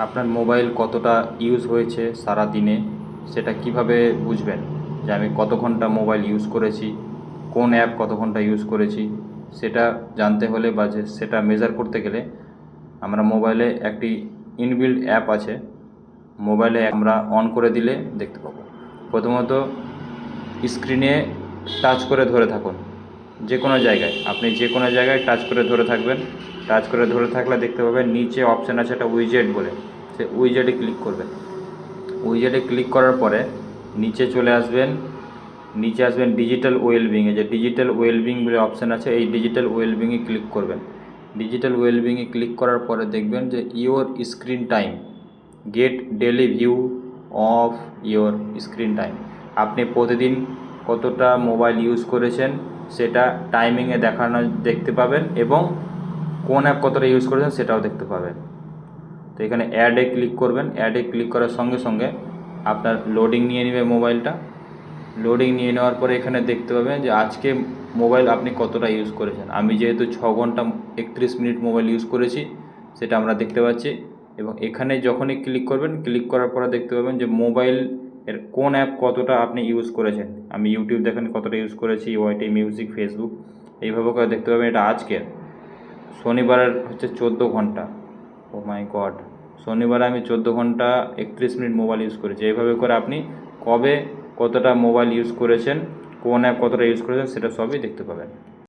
আপনার মোবাইল কতটা ইউজ হয়েছে সারা দিনে সেটা কিভাবে বুঝবেন যে আমি কত ঘন্টা মোবাইল ইউজ করেছি, কোন অ্যাপ কত ঘন্টা ইউজ করেছি সেটা জানতে হলে বা যে সেটা মেজার করতে গেলে আমরা মোবাইলে একটি ইনবিল্ট অ্যাপ আছে, মোবাইলে আমরা অন করে দিলে দেখতে পাবো। প্রথমত স্ক্রিনে টাচ করে ধরে থাকুন, যে কোনো জায়গায় আপনি যে কোনো জায়গায় টাচ করে ধরে থাকবেন। টাচ করে ধরে থাকলে দেখতে পাবেন নিচে অপশান আছে একটা উইজেট বলে, সে উইজেটে ক্লিক করবেন। উইজেটে ক্লিক করার পরে নিচে চলে আসবেন, নিচে আসবেন ডিজিটাল ওয়েলবিংয়ে, যে ডিজিটাল ওয়েলবিং বলে অপশান আছে, এই ডিজিটাল ওয়েলবিংয়ে ক্লিক করবেন। ডিজিটাল ওয়েলবিংয়ে ক্লিক করার পরে দেখবেন যে your screen time, get daily view of your screen time. আপনি প্রতিদিন কতটা মোবাইল ইউজ করেছেন সেটা টাইমিংয়ে দেখানো দেখতে পাবেন এবং কোন অ্যাপ কতটা ইউজ করেছেন সেটাও দেখতে পাবেন। তো এখানে অ্যাডে ক্লিক করবেন। অ্যাডে ক্লিক করার সঙ্গে সঙ্গে আপনার লোডিং নিয়ে নেবে মোবাইলটা। লোডিং নিয়ে নেওয়ার পরে এখানে দেখতে পাবেন যে আজকে মোবাইল আপনি কতটা ইউজ করেছেন। আমি যেহেতু 6 ঘন্টা 31 মিনিট মোবাইল ইউজ করেছি সেটা আমরা দেখতে পাচ্ছি। এবং এখানে যখনই ক্লিক করবেন, ক্লিক করার পরে দেখতে পাবেন যে মোবাইল এর কোন অ্যাপ কতটা আপনি ইউজ করেছেন। আমি ইউটিউব দেখেন কতটা ইউজ করেছি, ওয়াইটি মিউজিক, ফেসবুক, এইভাবে করে দেখতে পাবেন। এটা আজকের শনিবারের হচ্ছে 14 ঘন্টা। ও মাই গড, শনিবারে আমি 14 ঘন্টা 31 মিনিট মোবাইল ইউজ করেছি। এইভাবে করে আপনি কবে কতটা মোবাইল ইউজ করেছেন, কোন অ্যাপ কতটা ইউজ করেছেন সেটা সবই দেখতে পাবেন।